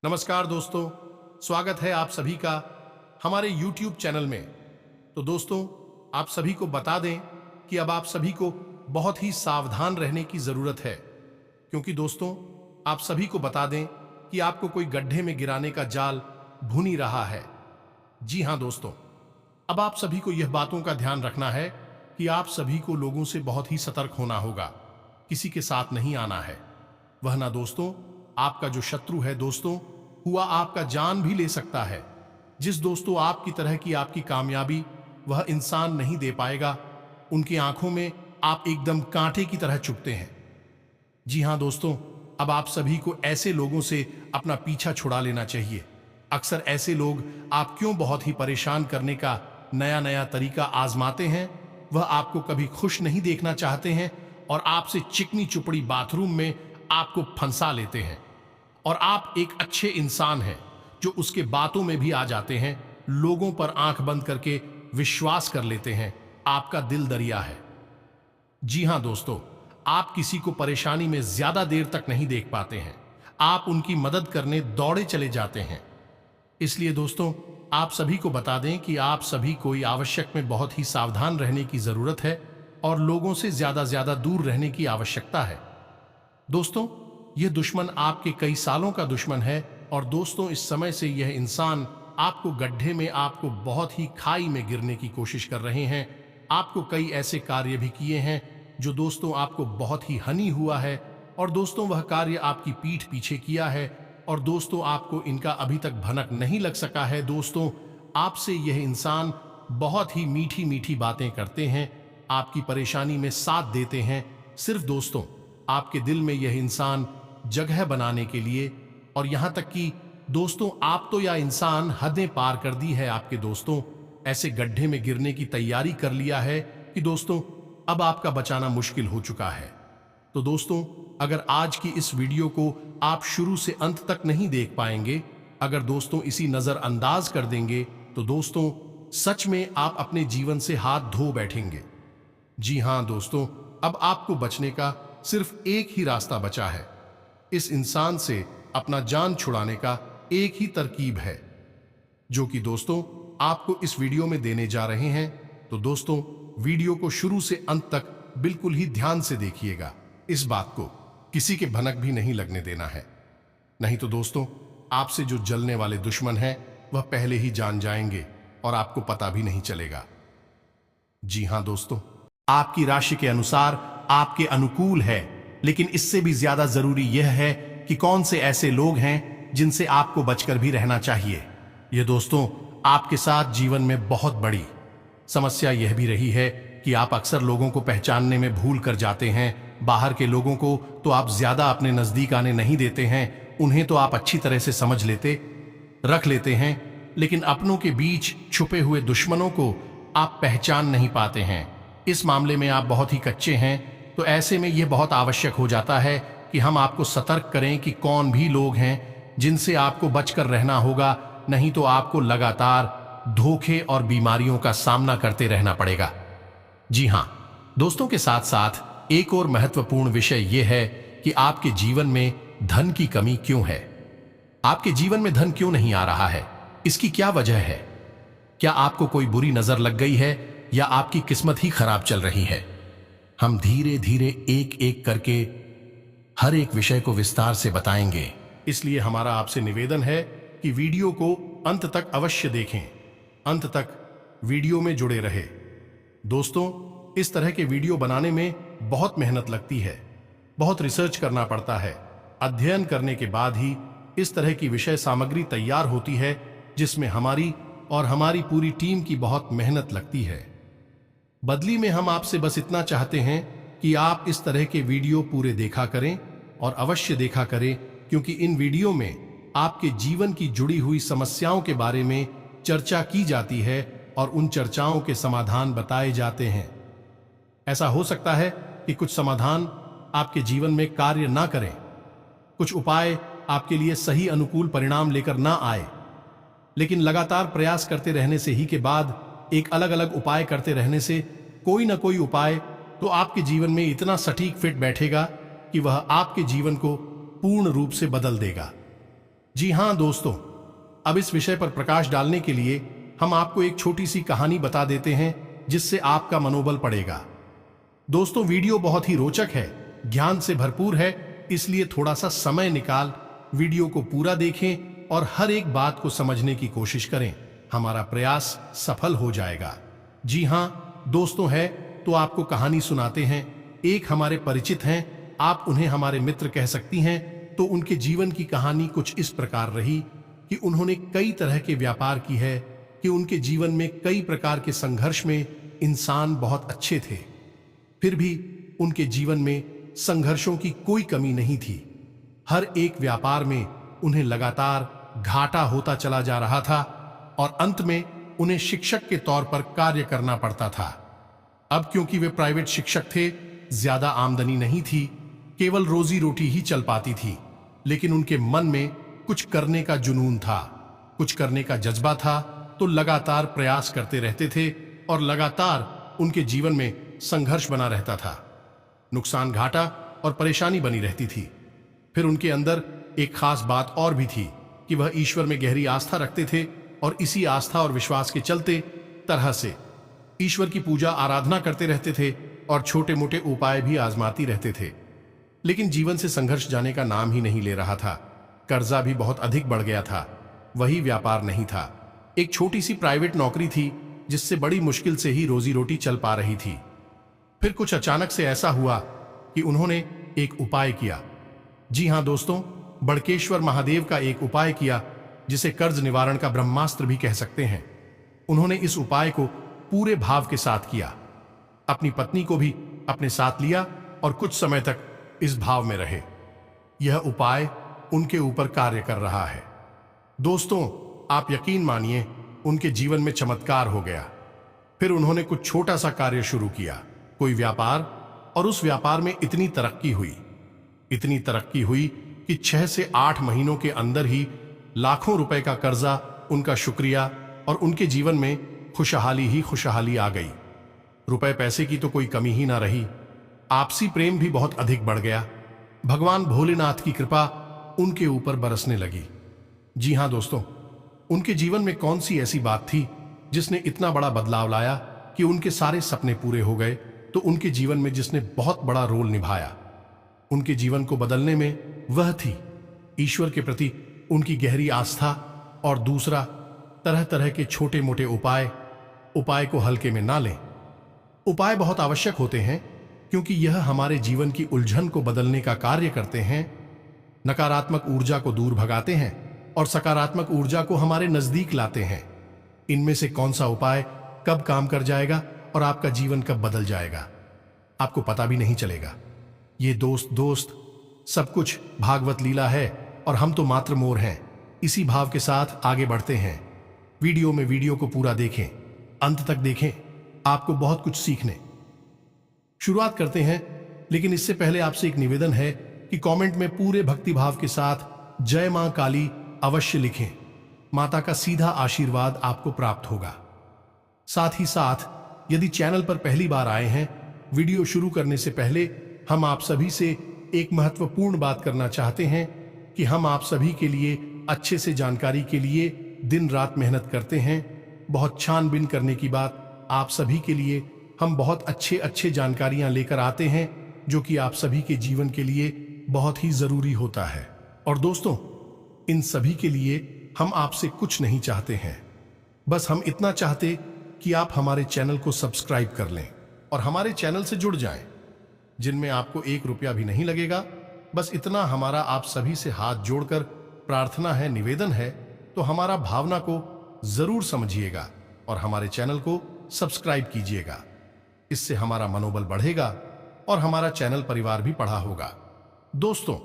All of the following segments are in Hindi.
नमस्कार दोस्तों, स्वागत है आप सभी का हमारे YouTube चैनल में। तो दोस्तों, आप सभी को बता दें कि अब आप सभी को बहुत ही सावधान रहने की जरूरत है, क्योंकि दोस्तों आप सभी को बता दें कि आपको कोई गड्ढे में गिराने का जाल भुन ही रहा है। जी हां दोस्तों, अब आप सभी को यह बातों का ध्यान रखना है कि आप सभी को लोगों से बहुत ही सतर्क होना होगा, किसी के साथ नहीं आना है, वह ना दोस्तों आपका जो शत्रु है दोस्तों हुआ आपका जान भी ले सकता है। जिस दोस्तों आपकी तरह की आपकी कामयाबी वह इंसान नहीं दे पाएगा, उनकी आंखों में आप एकदम कांटे की तरह चुभते हैं। जी हां दोस्तों, अब आप सभी को ऐसे लोगों से अपना पीछा छुड़ा लेना चाहिए। अक्सर ऐसे लोग आप क्यों बहुत ही परेशान करने का नया नया तरीका आजमाते हैं, वह आपको कभी खुश नहीं देखना चाहते हैं और आपसे चिकनी चुपड़ी बाथरूम में आपको फंसा लेते हैं। और आप एक अच्छे इंसान हैं जो उसके बातों में भी आ जाते हैं, लोगों पर आंख बंद करके विश्वास कर लेते हैं। आपका दिल दरिया है। जी हां दोस्तों, आप किसी को परेशानी में ज्यादा देर तक नहीं देख पाते हैं, आप उनकी मदद करने दौड़े चले जाते हैं। इसलिए दोस्तों आप सभी को बता दें कि आप सभी को आवश्यक में बहुत ही सावधान रहने की जरूरत है और लोगों से ज्यादा दूर रहने की आवश्यकता है। दोस्तों यह दुश्मन आपके कई सालों का दुश्मन है और दोस्तों इस समय से यह इंसान आपको गड्ढे में, आपको बहुत ही खाई में गिरने की कोशिश कर रहे हैं। आपको कई ऐसे कार्य भी किए हैं जो दोस्तों आपको बहुत ही हानि हुआ है और दोस्तों वह कार्य आपकी पीठ पीछे किया है और दोस्तों आपको इनका अभी तक भनक नहीं लग सका है। दोस्तों आपसे यह इंसान बहुत ही मीठी मीठी बातें करते हैं, आपकी परेशानी में साथ देते हैं, सिर्फ दोस्तों आपके दिल में यह इंसान जगह बनाने के लिए। और यहां तक कि दोस्तों आप तो यह इंसान हदें पार कर दी है, आपके दोस्तों ऐसे गड्ढे में गिरने की तैयारी कर लिया है कि दोस्तों अब आपका बचाना मुश्किल हो चुका है। तो दोस्तों अगर आज की इस वीडियो को आप शुरू से अंत तक नहीं देख पाएंगे, अगर दोस्तों इसी नजरअंदाज कर देंगे, तो दोस्तों सच में आप अपने जीवन से हाथ धो बैठेंगे। जी हां दोस्तों, अब आपको बचने का सिर्फ एक ही रास्ता बचा है। इस इंसान से अपना जान छुड़ाने का एक ही तरकीब है, जो कि दोस्तों आपको इस वीडियो में देने जा रहे हैं। तो दोस्तों वीडियो को शुरू से अंत तक बिल्कुल ही ध्यान से देखिएगा। इस बात को किसी के भनक भी नहीं लगने देना है, नहीं तो दोस्तों आपसे जो जलने वाले दुश्मन हैं वह पहले ही जान जाएंगे और आपको पता भी नहीं चलेगा। जी हां दोस्तों, आपकी राशि के अनुसार आपके अनुकूल है, लेकिन इससे भी ज्यादा जरूरी यह है कि कौन से ऐसे लोग हैं जिनसे आपको बचकर भी रहना चाहिए। यह दोस्तों आपके साथ जीवन में बहुत बड़ी समस्या यह भी रही है कि आप अक्सर लोगों को पहचानने में भूल कर जाते हैं। बाहर के लोगों को तो आप ज्यादा अपने नजदीक आने नहीं देते हैं, उन्हें तो आप अच्छी तरह से समझ रख लेते हैं, लेकिन अपनों के बीच छुपे हुए दुश्मनों को आप पहचान नहीं पाते हैं। इस मामले में आप बहुत ही कच्चे हैं। तो ऐसे में यह बहुत आवश्यक हो जाता है कि हम आपको सतर्क करें कि कौन भी लोग हैं जिनसे आपको बचकर रहना होगा, नहीं तो आपको लगातार धोखे और बीमारियों का सामना करते रहना पड़ेगा। जी हां दोस्तों, के साथ साथ एक और महत्वपूर्ण विषय यह है कि आपके जीवन में धन की कमी क्यों है। आपके जीवन में धन क्यों नहीं आ रहा है, इसकी क्या वजह है? क्या आपको कोई बुरी नजर लग गई है या आपकी किस्मत ही खराब चल रही है? हम धीरे धीरे एक एक करके हर एक विषय को विस्तार से बताएंगे, इसलिए हमारा आपसे निवेदन है कि वीडियो को अंत तक अवश्य देखें, अंत तक वीडियो में जुड़े रहे। दोस्तों इस तरह के वीडियो बनाने में बहुत मेहनत लगती है, बहुत रिसर्च करना पड़ता है, अध्ययन करने के बाद ही इस तरह की विषय सामग्री तैयार होती है, जिसमें हमारी और हमारी पूरी टीम की बहुत मेहनत लगती है। बदली में हम आपसे बस इतना चाहते हैं कि आप इस तरह के वीडियो पूरे देखा करें और अवश्य देखा करें, क्योंकि इन वीडियो में आपके जीवन की जुड़ी हुई समस्याओं के बारे में चर्चा की जाती है और उन चर्चाओं के समाधान बताए जाते हैं। ऐसा हो सकता है कि कुछ समाधान आपके जीवन में कार्य ना करें, कुछ उपाय आपके लिए सही अनुकूल परिणाम लेकर ना आए, लेकिन लगातार प्रयास करते रहने से ही के बाद एक अलग अलग उपाय करते रहने से कोई ना कोई उपाय तो आपके जीवन में इतना सटीक फिट बैठेगा कि वह आपके जीवन को पूर्ण रूप से बदल देगा। जी हाँ दोस्तों, अब इस विषय पर प्रकाश डालने के लिए हम आपको एक छोटी सी कहानी बता देते हैं जिससे आपका मनोबल बढ़ेगा। दोस्तों, वीडियो बहुत ही रोचक है, ज्ञान से भरपूर है, इसलिए थोड़ा सा समय निकाल वीडियो को पूरा देखें और हर एक बात को समझने की कोशिश करें। हमारा प्रयास सफल हो जाएगा। जी हाँ दोस्तों, है तो आपको कहानी सुनाते हैं। एक हमारे परिचित हैं, आप उन्हें हमारे मित्र कह सकती हैं। तो उनके जीवन की कहानी कुछ इस प्रकार रही कि उन्होंने कई तरह के व्यापार की है, कि उनके जीवन में कई प्रकार के संघर्ष में इंसान बहुत अच्छे थे, फिर भी उनके जीवन में संघर्षों की कोई कमी नहीं थी। हर एक व्यापार में उन्हें लगातार घाटा होता चला जा रहा था और अंत में उन्हें शिक्षक के तौर पर कार्य करना पड़ता था। अब क्योंकि वे प्राइवेट शिक्षक थे, ज्यादा आमदनी नहीं थी, केवल रोजी रोटी ही चल पाती थी, लेकिन उनके मन में कुछ करने का जुनून था, कुछ करने का जज्बा था, तो लगातार प्रयास करते रहते थे और लगातार उनके जीवन में संघर्ष बना रहता था। नुकसान, घाटा और परेशानी बनी रहती थी। फिर उनके अंदर एक खास बात और भी थी कि वह ईश्वर में गहरी आस्था रखते थे और इसी आस्था और विश्वास के चलते तरह से ईश्वर की पूजा आराधना करते रहते थे और छोटे मोटे उपाय भी आजमाती रहते थे। लेकिन जीवन से संघर्ष जाने का नाम ही नहीं ले रहा था। कर्जा भी बहुत अधिक बढ़ गया था। वही व्यापार नहीं था, एक छोटी सी प्राइवेट नौकरी थी जिससे बड़ी मुश्किल से ही रोजी रोटी चल पा रही थी। फिर कुछ अचानक से ऐसा हुआ कि उन्होंने एक उपाय किया। जी हां दोस्तों, बड़केश्वर महादेव का एक उपाय किया, जिसे कर्ज निवारण का ब्रह्मास्त्र भी कह सकते हैं। उन्होंने इस उपाय को पूरे भाव के साथ किया, अपनी पत्नी को भी अपने साथ लिया और कुछ समय तक इस भाव में रहे। यह उपाय उनके ऊपर कार्य कर रहा है। दोस्तों, आप यकीन मानिए, उनके जीवन में चमत्कार हो गया। फिर उन्होंने कुछ छोटा सा कार्य शुरू किया, कोई व्यापार, और उस व्यापार में इतनी तरक्की हुई कि 6 से 8 महीनों के अंदर ही लाखों रुपए का कर्जा, उनका शुक्रिया और उनके जीवन में खुशहाली ही खुशहाली आ गई। रुपए पैसे की तो कोई कमी ही ना रही। आपसी प्रेम भी बहुत अधिक बढ़ गया। भगवान भोलेनाथ की कृपा उनके ऊपर बरसने लगी। जी हां दोस्तों, उनके जीवन में कौन सी ऐसी बात थी जिसने इतना बड़ा बदलाव लाया कि उनके सारे सपने पूरे हो गए। तो उनके जीवन में जिसने बहुत बड़ा रोल निभाया उनके जीवन को बदलने में, वह थी ईश्वर के प्रति उनकी गहरी आस्था, और दूसरा तरह तरह के छोटे मोटे उपाय को हल्के में ना लें। उपाय बहुत आवश्यक होते हैं, क्योंकि यह हमारे जीवन की उलझन को बदलने का कार्य करते हैं, नकारात्मक ऊर्जा को दूर भगाते हैं और सकारात्मक ऊर्जा को हमारे नजदीक लाते हैं। इनमें से कौन सा उपाय कब काम कर जाएगा और आपका जीवन कब बदल जाएगा, आपको पता भी नहीं चलेगा। ये दोस्त सब कुछ भागवत लीला है और हम तो मात्र मोर हैं। इसी भाव के साथ आगे बढ़ते हैं। वीडियो को पूरा देखें, अंत तक देखें, आपको बहुत कुछ सीखने। शुरुआत करते हैं, लेकिन इससे पहले आपसे एक निवेदन है कि कमेंट में पूरे भक्ति भाव के साथ जय मां काली अवश्य लिखें। माता का सीधा आशीर्वाद आपको प्राप्त होगा। साथ ही साथ यदि चैनल पर पहली बार आए हैं, वीडियो शुरू करने से पहले हम आप सभी से एक महत्वपूर्ण बात करना चाहते हैं कि हम आप सभी के लिए अच्छे से जानकारी के लिए दिन रात मेहनत करते हैं। बहुत छानबीन करने की बात, आप सभी के लिए हम बहुत अच्छे जानकारियां लेकर आते हैं, जो कि आप सभी के जीवन के लिए बहुत ही जरूरी होता है। और दोस्तों, इन सभी के लिए हम आपसे कुछ नहीं चाहते हैं, बस हम इतना चाहते कि आप हमारे चैनल को सब्सक्राइब कर लें और हमारे चैनल से जुड़ जाएं, जिनमें आपको 1 रुपया भी नहीं लगेगा। बस इतना हमारा आप सभी से हाथ जोड़कर प्रार्थना है, निवेदन है। तो हमारा भावना को जरूर समझिएगा और हमारे चैनल को सब्सक्राइब कीजिएगा। इससे हमारा मनोबल बढ़ेगा और हमारा चैनल परिवार भी बढ़ा होगा। दोस्तों,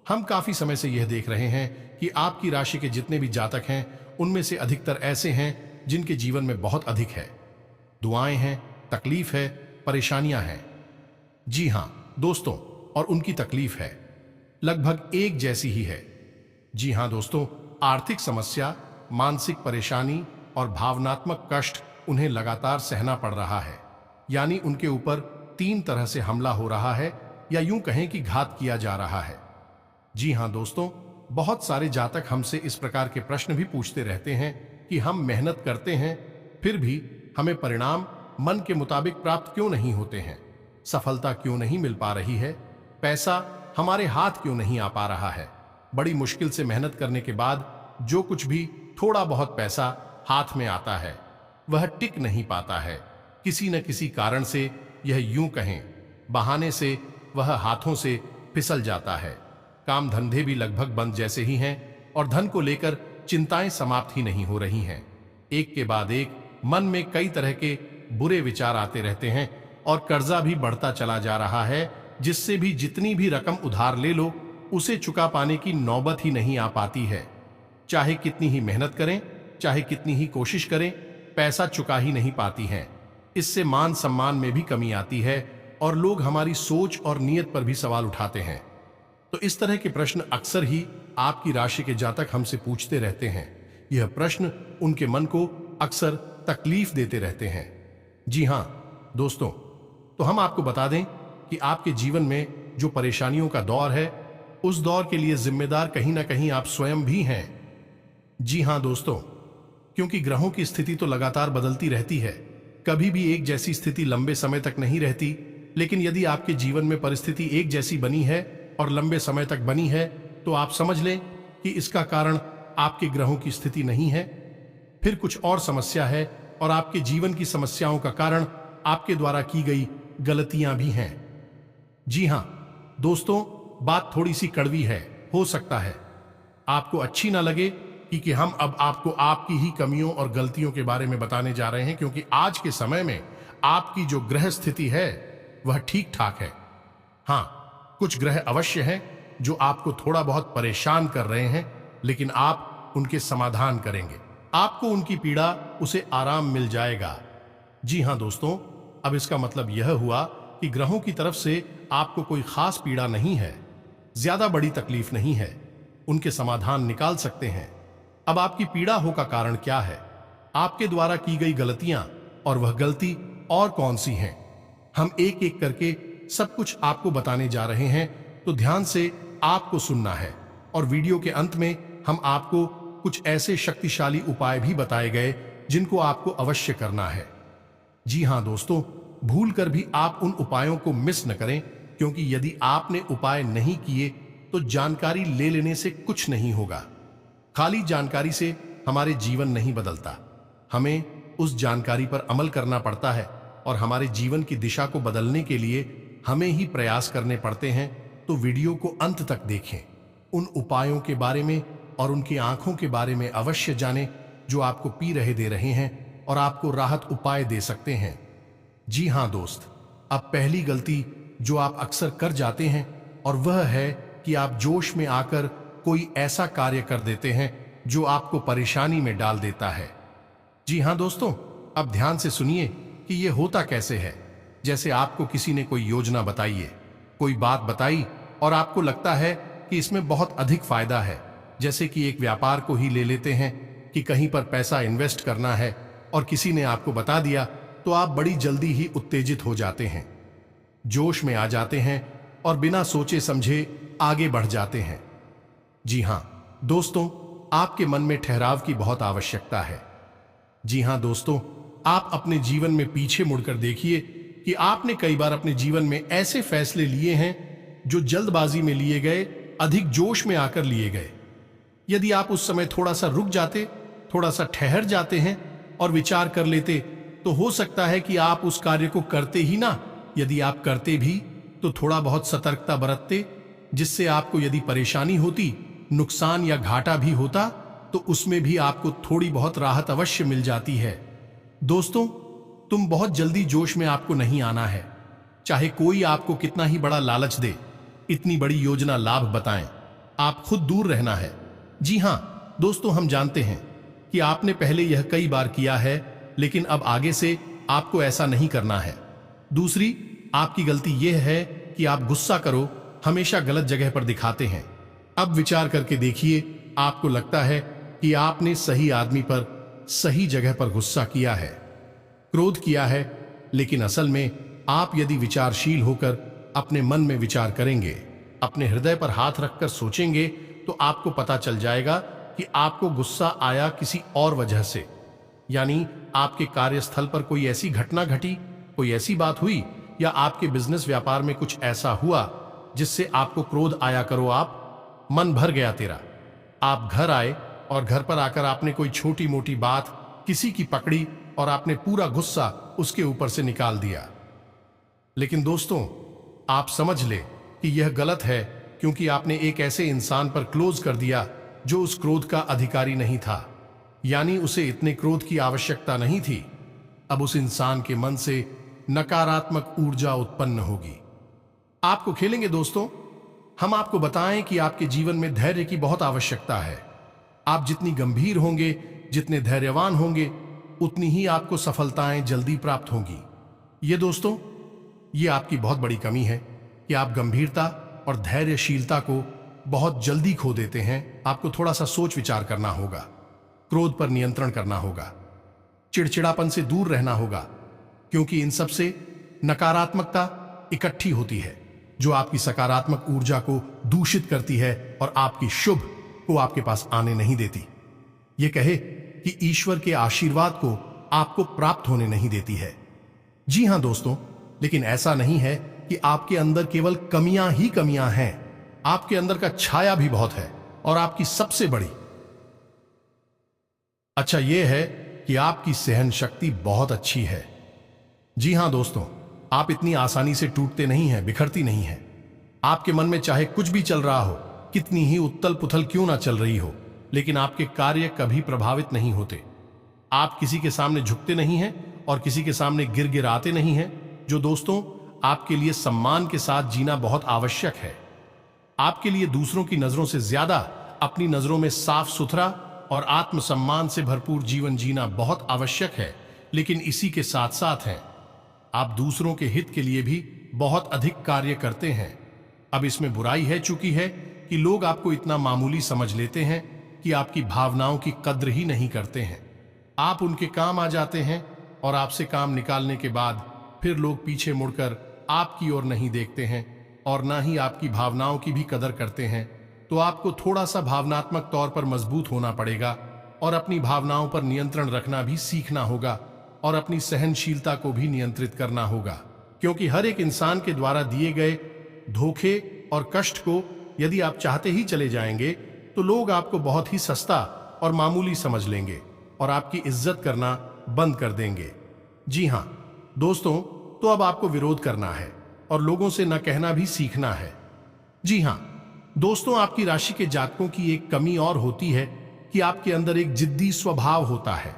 हम काफी समय से यह देख रहे हैं कि आपकी राशि के जितने भी जातक हैं, उनमें से अधिकतर ऐसे हैं जिनके जीवन में बहुत अधिक है, दुआएं हैं, तकलीफ है, परेशानियां हैं। जी हां दोस्तों, और उनकी तकलीफ है लगभग एक जैसी ही है। जी हां दोस्तों, आर्थिक समस्या, मानसिक परेशानी और भावनात्मक कष्ट उन्हें लगातार सहना पड़ रहा है। यानी उनके ऊपर 3 तरह से हमला हो रहा है, या यूं कहें कि घात किया जा रहा है। जी हां दोस्तों, बहुत सारे जातक हमसे इस प्रकार के प्रश्न भी पूछते रहते हैं कि हम मेहनत करते हैं, फिर भी हमें परिणाम मन के मुताबिक प्राप्त क्यों नहीं होते हैं, सफलता क्यों नहीं मिल पा रही है, पैसा हमारे हाथ क्यों नहीं आ पा रहा है। बड़ी मुश्किल से मेहनत करने के बाद जो कुछ भी थोड़ा बहुत पैसा हाथ में आता है वह टिक नहीं पाता है। किसी न किसी कारण से, यह यूं कहें बहाने से, वह हाथों से फिसल जाता है। काम धंधे भी लगभग बंद जैसे ही हैं और धन को लेकर चिंताएं समाप्त ही नहीं हो रही हैं। एक के बाद एक मन में कई तरह के बुरे विचार आते रहते हैं और कर्जा भी बढ़ता चला जा रहा है, जिससे भी जितनी भी रकम उधार ले लो उसे चुका पाने की नौबत ही नहीं आ पाती है। चाहे कितनी ही मेहनत करें, चाहे कितनी ही कोशिश करें, पैसा चुका ही नहीं पाती हैं। इससे मान सम्मान में भी कमी आती है और लोग हमारी सोच और नीयत पर भी सवाल उठाते हैं। तो इस तरह के प्रश्न अक्सर ही आपकी राशि के जातक हमसे पूछते रहते हैं। यह प्रश्न उनके मन को अक्सर तकलीफ देते रहते हैं। जी हां दोस्तों, तो हम आपको बता दें कि आपके जीवन में जो परेशानियों का दौर है, उस दौर के लिए जिम्मेदार कहीं ना कहीं आप स्वयं भी हैं। जी हां दोस्तों, क्योंकि ग्रहों की स्थिति तो लगातार बदलती रहती है, कभी भी एक जैसी स्थिति लंबे समय तक नहीं रहती। लेकिन यदि आपके जीवन में परिस्थिति एक जैसी बनी है और लंबे समय तक बनी है, तो आप समझ लें कि इसका कारण आपके ग्रहों की स्थिति नहीं है, फिर कुछ और समस्या है। और आपके जीवन की समस्याओं का कारण आपके द्वारा की गई गलतियां भी हैं। जी हां दोस्तों, बात थोड़ी सी कड़वी है, हो सकता है आपको अच्छी ना लगे कि हम अब आपको आपकी ही कमियों और गलतियों के बारे में बताने जा रहे हैं, क्योंकि आज के समय में आपकी जो ग्रह स्थिति है वह ठीक ठाक है। हां, कुछ ग्रह अवश्य हैं जो आपको थोड़ा बहुत परेशान कर रहे हैं, लेकिन आप उनके समाधान करेंगे, आपको उनकी पीड़ा, उसे आराम मिल जाएगा। जी हां दोस्तों, अब इसका मतलब यह हुआ कि ग्रहों की तरफ से आपको कोई खास पीड़ा नहीं है, ज्यादा बड़ी तकलीफ नहीं है, उनके समाधान निकाल सकते हैं। अब आपकी पीड़ा हो का कारण क्या है? आपके द्वारा की गई गलतियां, और वह गलती और कौन सी हैं? हम एक एक करके सब कुछ आपको बताने जा रहे हैं, तो ध्यान से आपको सुनना है। और वीडियो के अंत में हम आपको कुछ ऐसे शक्तिशाली उपाय भी बताए गए जिनको आपको अवश्य करना है। जी हां दोस्तों, भूल कर भी आप उन उपायों को मिस न करें, क्योंकि यदि आपने उपाय नहीं किए तो जानकारी ले लेने से कुछ नहीं होगा। खाली जानकारी से हमारे जीवन नहीं बदलता, हमें उस जानकारी पर अमल करना पड़ता है और हमारे जीवन की दिशा को बदलने के लिए हमें ही प्रयास करने पड़ते हैं। तो वीडियो को अंत तक देखें, उन उपायों के बारे में और उनकी आंखों के बारे में अवश्य जानें जो आपको पी रहे दे रहे हैं और आपको राहत उपाय दे सकते हैं। जी हां दोस्त, अब पहली गलती जो आप अक्सर कर जाते हैं, और वह है कि आप जोश में आकर कोई ऐसा कार्य कर देते हैं जो आपको परेशानी में डाल देता है। जी हां दोस्तों, अब ध्यान से सुनिए कि यह होता कैसे है। जैसे आपको किसी ने कोई योजना बताई है, कोई बात बताई और आपको लगता है कि इसमें बहुत अधिक फायदा है। जैसे कि एक व्यापार को ही ले लेते हैं कि कहीं पर पैसा इन्वेस्ट करना है और किसी ने आपको बता दिया, तो आप बड़ी जल्दी ही उत्तेजित हो जाते हैं, जोश में आ जाते हैं और बिना सोचे समझे आगे बढ़ जाते हैं। जी हां दोस्तों, आपके मन में ठहराव की बहुत आवश्यकता है। जी हां दोस्तों, आप अपने जीवन में पीछे मुड़कर देखिए कि आपने कई बार अपने जीवन में ऐसे फैसले लिए हैं जो जल्दबाजी में लिए गए, अधिक जोश में आकर लिए गए। यदि आप उस समय थोड़ा सा रुक जाते, थोड़ा सा ठहर जाते हैं और विचार कर लेते, तो हो सकता है कि आप उस कार्य को करते ही ना। यदि आप करते भी तो थोड़ा बहुत सतर्कता बरतते, जिससे आपको यदि परेशानी होती, नुकसान या घाटा भी होता, तो उसमें भी आपको थोड़ी बहुत राहत अवश्य मिल जाती है। दोस्तों, तुम बहुत जल्दी जोश में आपको नहीं आना है। चाहे कोई आपको कितना ही बड़ा लालच दे, इतनी बड़ी योजना लाभ बताएं, आप खुद दूर रहना है। जी हां दोस्तों, हम जानते हैं कि आपने पहले यह कई बार किया है, लेकिन अब आगे से आपको ऐसा नहीं करना है। दूसरी आपकी गलती यह है कि आप गुस्सा करो हमेशा गलत जगह पर दिखाते हैं। अब विचार करके देखिए, आपको लगता है कि आपने सही आदमी पर सही जगह पर गुस्सा किया है, क्रोध किया है, लेकिन असल में आप यदि विचारशील होकर अपने मन में विचार करेंगे, अपने हृदय पर हाथ रखकर सोचेंगे, तो आपको पता चल जाएगा कि आपको गुस्सा आया किसी और वजह से, यानी आपके कार्यस्थल पर कोई ऐसी घटना घटी, कोई ऐसी बात हुई, या आपके बिजनेस व्यापार में कुछ ऐसा हुआ जिससे आपको क्रोध आया। करो आप मन भर गया तेरा। आप घर आए और घर पर आकर आपने कोई छोटी मोटी बात किसी की पकड़ी और आपने पूरा गुस्सा उसके ऊपर से निकाल दिया। लेकिन दोस्तों, आप समझ ले कि यह गलत है, क्योंकि आपने एक ऐसे इंसान पर क्लोज कर दिया जो उस क्रोध का अधिकारी नहीं था, यानी उसे इतने क्रोध की आवश्यकता नहीं थी। अब उस इंसान के मन से नकारात्मक ऊर्जा उत्पन्न होगी। आपको खेलेंगे दोस्तों। हम आपको बताएं कि आपके जीवन में धैर्य की बहुत आवश्यकता है। आप जितनी गंभीर होंगे, जितने धैर्यवान होंगे, उतनी ही आपको सफलताएं जल्दी प्राप्त होंगी। ये दोस्तों, ये आपकी बहुत बड़ी कमी है कि आप गंभीरता और धैर्यशीलता को बहुत जल्दी खो देते हैं। आपको थोड़ा सा सोच विचार करना होगा, क्रोध पर नियंत्रण करना होगा, चिड़चिड़ापन से दूर रहना होगा, क्योंकि इन सब से नकारात्मकता इकट्ठी होती है जो आपकी सकारात्मक ऊर्जा को दूषित करती है और आपकी शुभ को आपके पास आने नहीं देती। ये कहे कि ईश्वर के आशीर्वाद को आपको प्राप्त होने नहीं देती है। जी हां दोस्तों, लेकिन ऐसा नहीं है कि आपके अंदर केवल कमियां ही कमियां हैं। आपके अंदर का छाया भी बहुत है, और आपकी सबसे बड़ी अच्छा यह है कि आपकी सहन शक्ति बहुत अच्छी है। जी हां दोस्तों, आप इतनी आसानी से टूटते नहीं हैं, बिखरती नहीं हैं। आपके मन में चाहे कुछ भी चल रहा हो, कितनी ही उत्तल पुथल क्यों ना चल रही हो, लेकिन आपके कार्य कभी प्रभावित नहीं होते। आप किसी के सामने झुकते नहीं हैं और किसी के सामने गिड़गिड़ाते नहीं हैं, जो दोस्तों आपके लिए सम्मान के साथ जीना बहुत आवश्यक है। आपके लिए दूसरों की नजरों से ज्यादा अपनी नजरों में साफ सुथरा और आत्मसम्मान से भरपूर जीवन जीना बहुत आवश्यक है। लेकिन इसी के साथ साथ है, आप दूसरों के हित के लिए भी बहुत अधिक कार्य करते हैं। अब इसमें बुराई है चूंकि है कि लोग आपको इतना मामूली समझ लेते हैं कि आपकी भावनाओं की कद्र ही नहीं करते हैं। आप उनके काम आ जाते हैं और आपसे काम निकालने के बाद फिर लोग पीछे मुड़कर आपकी ओर नहीं देखते हैं और ना ही आपकी भावनाओं की भी कदर करते हैं। तो आपको थोड़ा सा भावनात्मक तौर पर मजबूत होना पड़ेगा और अपनी भावनाओं पर नियंत्रण रखना भी सीखना होगा और अपनी सहनशीलता को भी नियंत्रित करना होगा, क्योंकि हर एक इंसान के द्वारा दिए गए धोखे और कष्ट को यदि आप चाहते ही चले जाएंगे तो लोग आपको बहुत ही सस्ता और मामूली समझ लेंगे और आपकी इज्जत करना बंद कर देंगे। जी हां दोस्तों, तो अब आपको विरोध करना है और लोगों से न कहना भी सीखना है। जी हां दोस्तों, आपकी राशि के जातकों की एक कमी और होती है कि आपके अंदर एक जिद्दी स्वभाव होता है।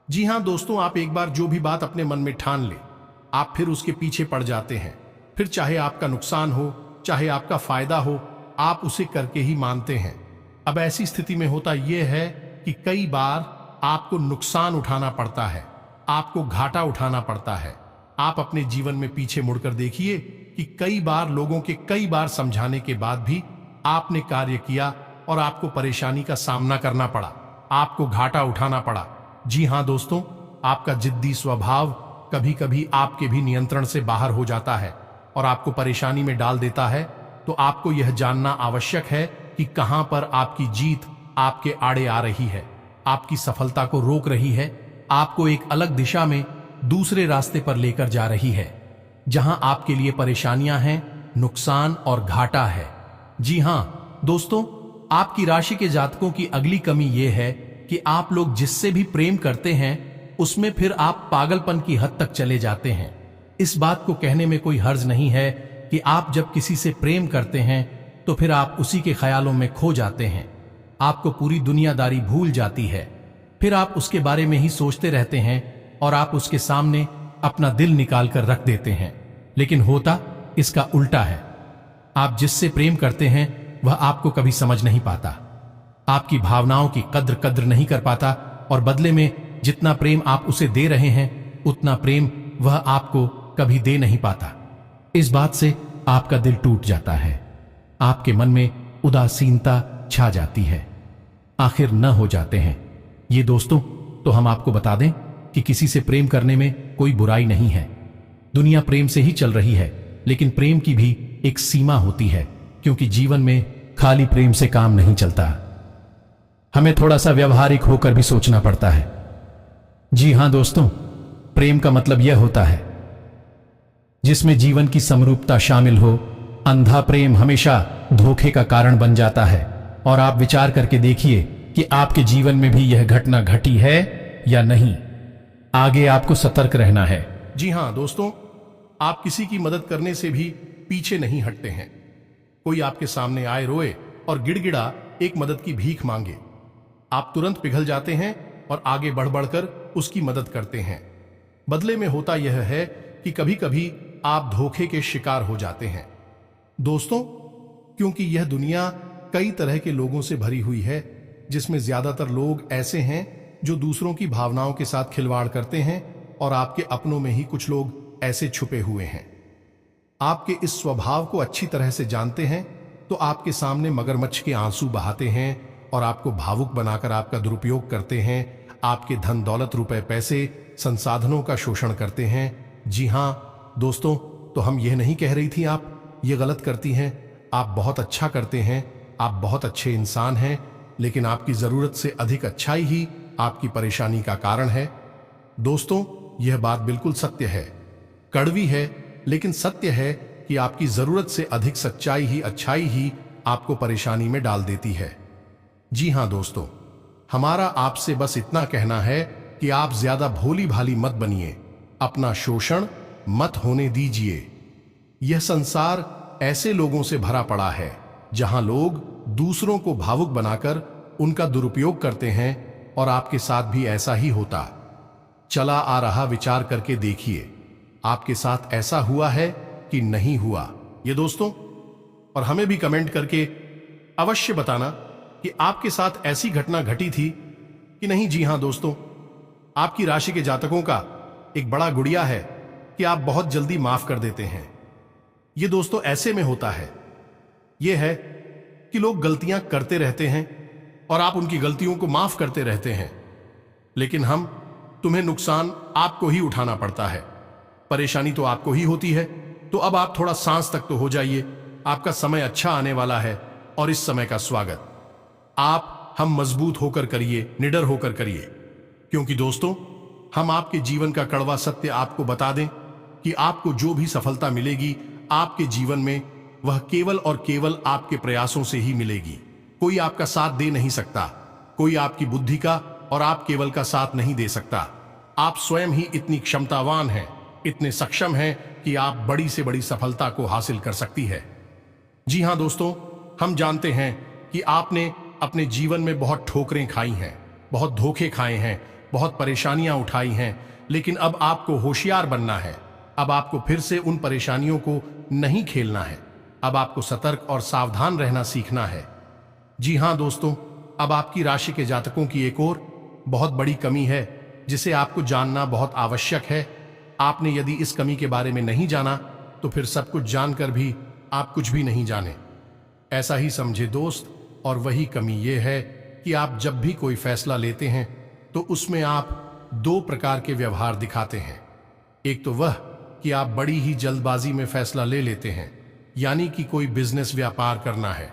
जी हां दोस्तों, आप एक बार जो भी बात अपने मन में ठान ले, आप फिर उसके पीछे पड़ जाते हैं। फिर चाहे आपका नुकसान हो, चाहे आपका फायदा हो, आप उसे करके ही मानते हैं। अब ऐसी स्थिति में होता यह है कि कई बार आपको नुकसान उठाना पड़ता है, आपको घाटा उठाना पड़ता है। आप अपने जीवन में पीछे मुड़कर देखिए कि कई बार लोगों के कई बार समझाने के बाद भी आपने कार्य किया और आपको परेशानी का सामना करना पड़ा, आपको घाटा उठाना पड़ा। जी हां दोस्तों, आपका जिद्दी स्वभाव कभी कभी आपके भी नियंत्रण से बाहर हो जाता है और आपको परेशानी में डाल देता है। तो आपको यह जानना आवश्यक है कि कहां पर आपकी जीत आपके आड़े आ रही है, आपकी सफलता को रोक रही है, आपको एक अलग दिशा में दूसरे रास्ते पर लेकर जा रही है, जहां आपके लिए परेशानियां हैं, नुकसान और घाटा है। जी हां दोस्तों, आपकी राशि के जातकों की अगली कमी यह है कि आप लोग जिससे भी प्रेम करते हैं उसमें फिर आप पागलपन की हद तक चले जाते हैं। इस बात को कहने में कोई हर्ज नहीं है कि आप जब किसी से प्रेम करते हैं तो फिर आप उसी के ख्यालों में खो जाते हैं, आपको पूरी दुनियादारी भूल जाती है, फिर आप उसके बारे में ही सोचते रहते हैं और आप उसके सामने अपना दिल निकाल कर रख देते हैं। लेकिन होता इसका उल्टा है। आप जिससे प्रेम करते हैं वह आपको कभी समझ नहीं पाता, आपकी भावनाओं की कद्र नहीं कर पाता और बदले में जितना प्रेम आप उसे दे रहे हैं उतना प्रेम वह आपको कभी दे नहीं पाता। इस बात से आपका दिल टूट जाता है, आपके मन में उदासीनता छा जाती है, आखिर न हो जाते हैं। ये दोस्तों, तो हम आपको बता दें कि किसी से प्रेम करने में कोई बुराई नहीं है। दुनिया प्रेम से ही चल रही है, लेकिन प्रेम की भी एक सीमा होती है, क्योंकि जीवन में खाली प्रेम से काम नहीं चलता, हमें थोड़ा सा व्यवहारिक होकर भी सोचना पड़ता है। जी हां दोस्तों, प्रेम का मतलब यह होता है जिसमें जीवन की समरूपता शामिल हो। अंधा प्रेम हमेशा धोखे का कारण बन जाता है। और आप विचार करके देखिए कि आपके जीवन में भी यह घटना घटी है या नहीं। आगे आपको सतर्क रहना है। जी हां दोस्तों, आप किसी की मदद करने से भी पीछे नहीं हटते हैं। कोई आपके सामने आए, रोए और गिड़गिड़ा एक मदद की भीख मांगे, आप तुरंत पिघल जाते हैं और आगे बढ़ बढ़कर उसकी मदद करते हैं। बदले में होता यह है कि कभी कभी आप धोखे के शिकार हो जाते हैं। दोस्तों, क्योंकि यह दुनिया कई तरह के लोगों से भरी हुई है, जिसमें ज्यादातर लोग ऐसे हैं जो दूसरों की भावनाओं के साथ खिलवाड़ करते हैं, और आपके अपनों में ही कुछ लोग ऐसे छुपे हुए हैं। आपके इस स्वभाव को अच्छी तरह से जानते हैं, तो आपके सामने मगरमच्छ के आंसू बहाते हैं और आपको भावुक बनाकर आपका दुरुपयोग करते हैं। आपके धन दौलत, रुपए पैसे, संसाधनों का शोषण करते हैं। जी हां दोस्तों, तो हम यह नहीं कह रही थी आप ये गलत करती हैं। आप बहुत अच्छा करते हैं, आप बहुत अच्छे इंसान हैं, लेकिन आपकी जरूरत से अधिक अच्छाई ही आपकी परेशानी का कारण है। दोस्तों, यह बात बिल्कुल सत्य है, कड़वी है, लेकिन सत्य है कि आपकी जरूरत से अधिक सच्चाई ही, अच्छाई ही आपको परेशानी में डाल देती है। जी हां दोस्तों, हमारा आपसे बस इतना कहना है कि आप ज्यादा भोली भाली मत बनिए, अपना शोषण मत होने दीजिए। यह संसार ऐसे लोगों से भरा पड़ा है जहां लोग दूसरों को भावुक बनाकर उनका दुरुपयोग करते हैं, और आपके साथ भी ऐसा ही होता चला आ रहा। विचार करके देखिए, आपके साथ ऐसा हुआ है कि नहीं हुआ ये दोस्तों? और हमें भी कमेंट करके अवश्य बताना कि आपके साथ ऐसी घटना घटी थी कि नहीं। जी हां दोस्तों, आपकी राशि के जातकों का एक बड़ा गुड़िया है कि आप बहुत जल्दी माफ कर देते हैं। ये दोस्तों ऐसे में होता है, यह है कि लोग गलतियां करते रहते हैं और आप उनकी गलतियों को माफ करते रहते हैं, लेकिन तुम्हें नुकसान आपको ही उठाना पड़ता है, परेशानी तो आपको ही होती है। तो अब आप थोड़ा सांस तक तो हो जाइए, आपका समय अच्छा आने वाला है, और इस समय का स्वागत हम मजबूत होकर करिए, निडर होकर करिए, क्योंकि दोस्तों हम आपके जीवन का कड़वा सत्य आपको बता दें कि आपको जो भी सफलता मिलेगी आपके जीवन में, वह केवल और केवल आपके प्रयासों से ही मिलेगी। कोई आपका साथ दे नहीं सकता, कोई आपकी बुद्धि का और आप केवल का साथ नहीं दे सकता। आप स्वयं ही इतनी क्षमतावान हैं, इतने सक्षम हैं कि आप बड़ी से बड़ी सफलता को हासिल कर सकती है। जी हां दोस्तों, हम जानते हैं कि आपने अपने जीवन में बहुत ठोकरें खाई हैं, बहुत धोखे खाए हैं, बहुत परेशानियां उठाई हैं, लेकिन अब आपको होशियार बनना है। अब आपको फिर से उन परेशानियों को नहीं खेलना है, अब आपको सतर्क और सावधान रहना सीखना है। जी हां दोस्तों, अब आपकी राशि के जातकों की एक और बहुत बड़ी कमी है जिसे आपको जानना बहुत आवश्यक है। आपने यदि इस कमी के बारे में नहीं जाना तो फिर सब कुछ जानकर भी आप कुछ भी नहीं जाने, ऐसा ही समझे दोस्त। और वही कमी यह है कि आप जब भी कोई फैसला लेते हैं तो उसमें आप दो प्रकार के व्यवहार दिखाते हैं। एक तो वह कि आप बड़ी ही जल्दबाजी में फैसला ले लेते हैं, यानी कि कोई बिजनेस व्यापार करना है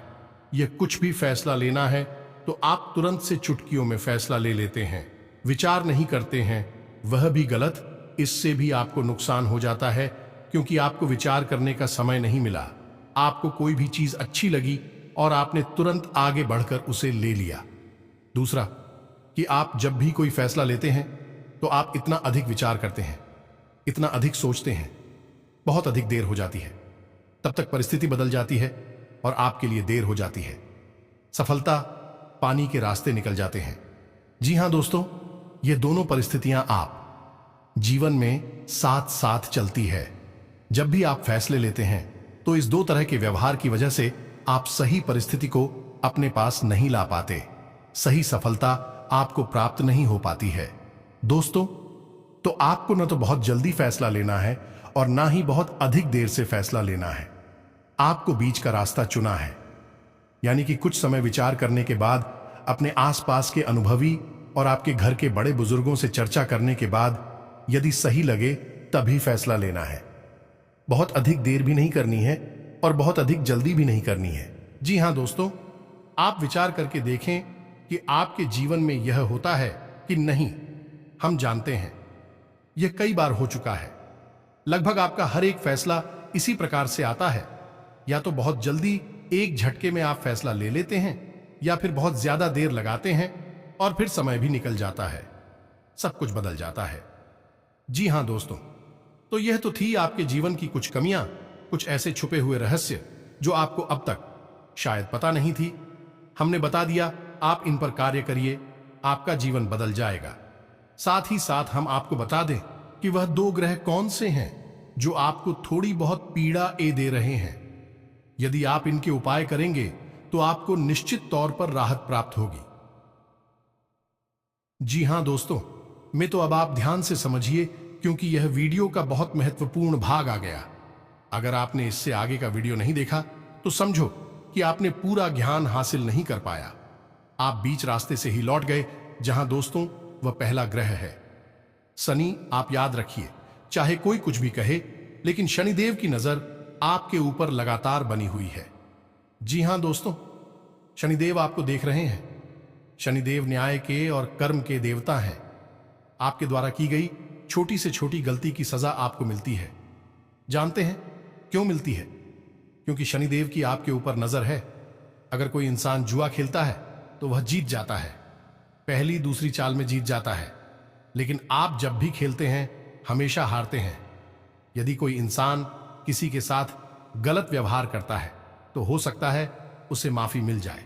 या कुछ भी फैसला लेना है तो आप तुरंत से चुटकियों में फैसला ले लेते हैं, विचार नहीं करते हैं। वह भी गलत, इससे भी आपको नुकसान हो जाता है, क्योंकि आपको विचार करने का समय नहीं मिला। आपको कोई भी चीज अच्छी लगी और आपने तुरंत आगे बढ़कर उसे ले लिया। दूसरा कि आप जब भी कोई फैसला लेते हैं तो आप इतना अधिक विचार करते हैं, इतना अधिक सोचते हैं, बहुत अधिक देर हो जाती है, तब तक परिस्थिति बदल जाती है और आपके लिए देर हो जाती है। सफलता पानी के रास्ते निकल जाते हैं। जी हां दोस्तों, ये दोनों परिस्थितियां आप जीवन में साथ साथ चलती है। जब भी आप फैसले लेते हैं तो इस दो तरह के व्यवहार की वजह से आप सही परिस्थिति को अपने पास नहीं ला पाते, सही सफलता आपको प्राप्त नहीं हो पाती है। दोस्तों, तो आपको न तो बहुत जल्दी फैसला लेना है और ना ही बहुत अधिक देर से फैसला लेना है। आपको बीच का रास्ता चुना है, यानी कि कुछ समय विचार करने के बाद, अपने आसपास के अनुभवी और आपके घर के बड़े बुजुर्गों से चर्चा करने के बाद यदि सही लगे तभी फैसला लेना है। बहुत अधिक देर भी नहीं करनी है और बहुत अधिक जल्दी भी नहीं करनी है। जी हाँ दोस्तों, आप विचार करके देखें कि आपके जीवन में यह होता है कि नहीं। हम जानते हैं यह कई बार हो चुका है। लगभग आपका हर एक फैसला इसी प्रकार से आता है। या तो बहुत जल्दी एक झटके में आप फैसला ले लेते हैं, या फिर बहुत ज्यादा देर लगाते हैं और फिर समय भी निकल जाता है, सब कुछ बदल जाता है। जी हां दोस्तों, तो यह तो थी आपके जीवन की कुछ कमियां, कुछ ऐसे छुपे हुए रहस्य जो आपको अब तक शायद पता नहीं थी। हमने बता दिया, आप इन पर कार्य करिए, आपका जीवन बदल जाएगा। साथ ही साथ हम आपको बता दें कि वह 2 ग्रह कौन से हैं जो आपको थोड़ी बहुत पीड़ा दे रहे हैं। यदि आप इनके उपाय करेंगे तो आपको निश्चित तौर पर राहत प्राप्त होगी। जी हां दोस्तों, मैं तो अब आप ध्यान से समझिए, क्योंकि यह वीडियो का बहुत महत्वपूर्ण भाग आ गया। अगर आपने इससे आगे का वीडियो नहीं देखा तो समझो कि आपने पूरा ज्ञान हासिल नहीं कर पाया। आप बीच रास्ते से ही लौट गए। जहां दोस्तों वह पहला ग्रह है शनि। आप याद रखिए, चाहे कोई कुछ भी कहे, लेकिन शनिदेव की नजर आपके ऊपर लगातार बनी हुई है। जी हां दोस्तों, शनिदेव आपको देख रहे हैं। शनिदेव न्याय के और कर्म के देवता हैं। आपके द्वारा की गई छोटी से छोटी गलती की सजा आपको मिलती है। जानते हैं क्यों मिलती है? क्योंकि शनिदेव की आपके ऊपर नजर है। अगर कोई इंसान जुआ खेलता है तो वह जीत जाता है, पहली दूसरी चाल में जीत जाता है। लेकिन आप जब भी खेलते हैं हमेशा हारते हैं। यदि कोई इंसान किसी के साथ गलत व्यवहार करता है तो हो सकता है उसे माफी मिल जाए,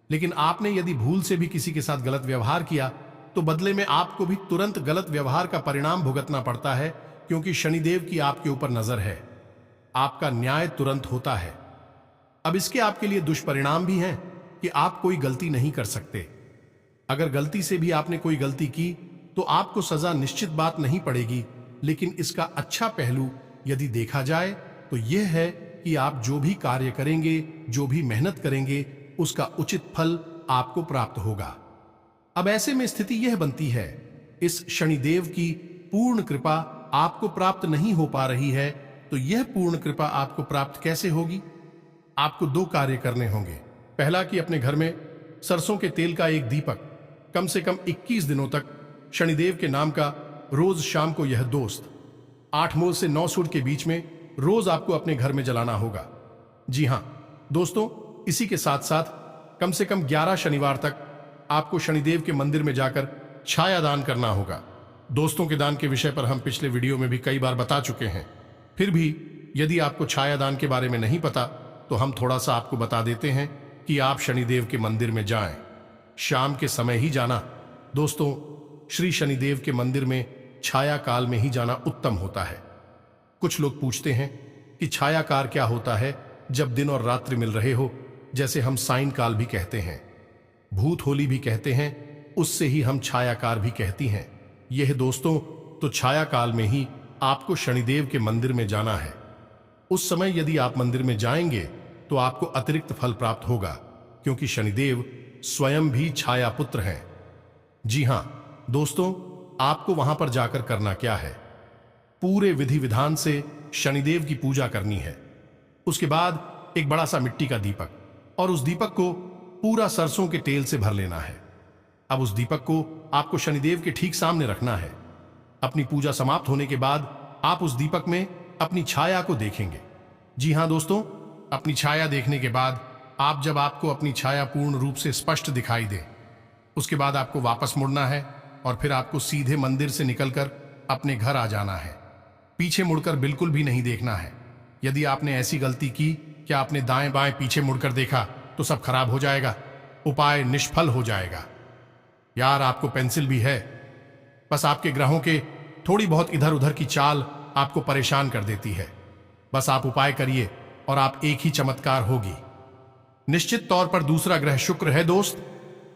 लेकिन आपने यदि भूल से भी किसी के साथ गलत व्यवहार किया तो बदले में आपको भी तुरंत गलत व्यवहार का परिणाम भुगतना पड़ता है, क्योंकि शनिदेव की आपके ऊपर नजर है। आपका न्याय तुरंत होता है। अब इसके आपके लिए दुष्परिणाम भी हैं कि आप कोई गलती नहीं कर सकते। अगर गलती से भी आपने कोई गलती की तो आपको सजा निश्चित बात नहीं पड़ेगी, लेकिन इसका अच्छा पहलू यदि देखा जाए तो यह है कि आप जो भी कार्य करेंगे, जो भी मेहनत करेंगे, उसका उचित फल आपको प्राप्त होगा। अब ऐसे में स्थिति यह बनती है, इस शनिदेव की पूर्ण कृपा आपको प्राप्त नहीं हो पा रही है, तो यह पूर्ण कृपा आपको प्राप्त कैसे होगी? आपको 2 कार्य करने होंगे। पहला कि अपने घर में सरसों के तेल का एक दीपक कम से कम 21 दिनों तक शनिदेव के नाम का रोज शाम को यह दोस्त 8 मोल से 9 सूट के बीच में रोज आपको अपने घर में जलाना होगा। जी हां दोस्तों, इसी के साथ साथ कम से कम 11 शनिवार तक आपको शनिदेव के मंदिर में जाकर छाया दान करना होगा। दोस्तों के दान के विषय पर हम पिछले वीडियो में भी कई बार बता चुके हैं। फिर भी यदि आपको छाया दान के बारे में नहीं पता तो हम थोड़ा सा आपको बता देते हैं कि आप शनिदेव के मंदिर में जाएं। शाम के समय ही जाना। दोस्तों, श्री शनिदेव के मंदिर में छाया काल में ही जाना उत्तम होता है। कुछ लोग पूछते हैं कि छायाकार क्या होता है जब दिन और रात्रि मिल रहे हो, जैसे हम साइन काल भी कहते हैं, भूत होली भी कहते हैं, उससे ही हम छायाकार भी कहती हैं। यह दोस्तों तो छाया काल में ही आपको शनिदेव के मंदिर में जाना है। उस समय यदि आप मंदिर में जाएंगे तो आपको अतिरिक्त फल प्राप्त होगा, क्योंकि शनिदेव स्वयं भी छाया पुत्र हैं। जी हां दोस्तों, आपको वहां पर जाकर करना क्या है? पूरे विधि विधान से शनिदेव की पूजा करनी है। उसके बाद एक बड़ा सा मिट्टी का दीपक, और उस दीपक को पूरा सरसों के तेल से भर लेना है। अब उस दीपक को आपको शनिदेव के ठीक सामने रखना है। अपनी पूजा समाप्त होने के बाद आप उस दीपक में अपनी छाया को देखेंगे। जी हां दोस्तों, अपनी छाया देखने के बाद जब आपको अपनी छाया पूर्ण रूप से स्पष्ट दिखाई दे, उसके बाद आपको वापस मुड़ना है और फिर आपको सीधे मंदिर से निकलकर अपने घर आ जाना है। पीछे मुड़कर बिल्कुल भी नहीं देखना है। यदि आपने ऐसी गलती की कि आपने दाएं बाएं पीछे मुड़कर देखा तो सब खराब हो जाएगा, उपाय निष्फल हो जाएगा। यार, आपको पेंसिल भी है, बस आपके ग्रहों के थोड़ी बहुत इधर उधर की चाल आपको परेशान कर देती है। बस आप उपाय करिए और आप एक ही चमत्कार होगी। निश्चित तौर पर दूसरा ग्रह शुक्र है दोस्त।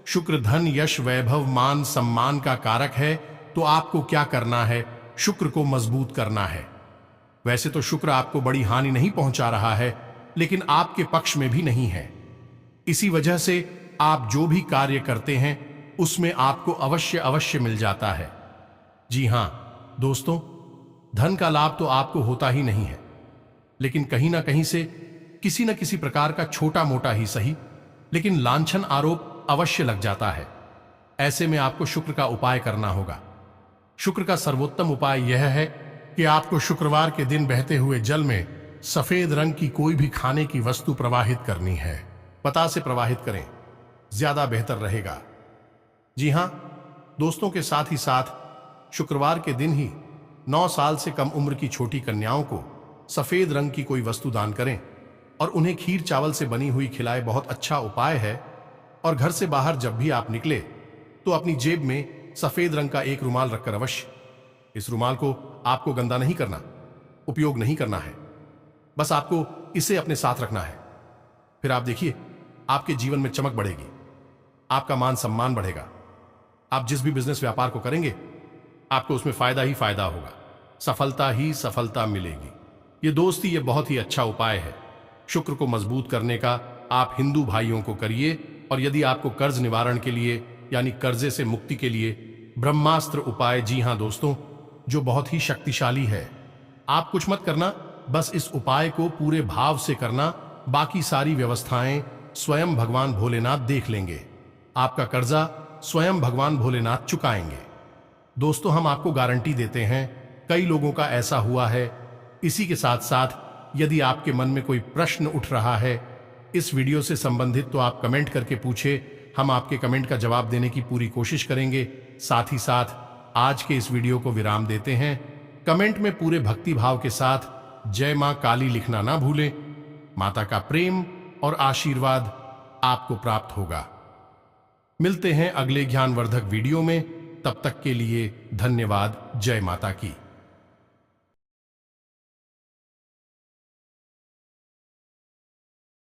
शुक्र धन, यश, वैभव, मान, सम्मान का कारक है। तो आपको क्या करना है? शुक्र को मजबूत करना है। वैसे तो शुक्र आपको बड़ी हानि नहीं पहुंचा रहा है, लेकिन आपके पक्ष में भी नहीं है। इसी वजह से आप जो भी कार्य करते हैं उसमें आपको अवश्य मिल जाता है। जी हां दोस्तों, धन का लाभ तो आपको होता ही नहीं है, लेकिन कहीं ना कहीं से किसी न किसी प्रकार का छोटा मोटा ही सही लेकिन लांछन आरोप अवश्य लग जाता है। ऐसे में आपको शुक्र का उपाय करना होगा। शुक्र का सर्वोत्तम उपाय यह है कि आपको शुक्रवार के दिन बहते हुए जल में सफेद रंग की कोई भी खाने की वस्तु प्रवाहित करनी है। पता से प्रवाहित करें, ज्यादा बेहतर रहेगा। जी हां दोस्तों, के साथ ही साथ शुक्रवार के दिन ही 9 साल से कम उम्र की छोटी कन्याओं को सफेद रंग की कोई वस्तु दान करें और उन्हें खीर चावल से बनी हुई खिलाए। बहुत अच्छा उपाय है। और घर से बाहर जब भी आप निकले तो अपनी जेब में सफेद रंग का एक रुमाल रखकर अवश्य, इस रुमाल को आपको गंदा नहीं करना, उपयोग नहीं करना है, बस आपको इसे अपने साथ रखना है। फिर आप देखिए आपके जीवन में चमक बढ़ेगी, आपका मान सम्मान बढ़ेगा। आप जिस भी बिजनेस व्यापार को करेंगे आपको उसमें फायदा ही फायदा होगा, सफलता ही सफलता मिलेगी। ये दोस्ती ये बहुत ही अच्छा उपाय है शुक्र को मजबूत करने का। आप हिंदू भाइयों को करिए। और यदि आपको कर्ज निवारण के लिए यानी कर्जे से मुक्ति के लिए ब्रह्मास्त्र उपाय, जी हां दोस्तों, जो बहुत ही शक्तिशाली है। आप कुछ मत करना, बस इस उपाय को पूरे भाव से करना। बाकी सारी व्यवस्थाएं स्वयं भगवान भोलेनाथ देख लेंगे। आपका कर्जा स्वयं भगवान भोलेनाथ चुकाएंगे। दोस्तों, हम आपको गारंटी देते हैं, कई लोगों का ऐसा हुआ है। इसी के साथ साथ यदि आपके मन में कोई प्रश्न उठ रहा है इस वीडियो से संबंधित तो आप कमेंट करके पूछे, हम आपके कमेंट का जवाब देने की पूरी कोशिश करेंगे। साथ ही साथ आज के इस वीडियो को विराम देते हैं। कमेंट में पूरे भक्ति भाव के साथ जय मां काली लिखना ना भूलें। माता का प्रेम और आशीर्वाद आपको प्राप्त होगा। मिलते हैं अगले ज्ञानवर्धक वीडियो में, तब तक के लिए धन्यवाद। जय माता की।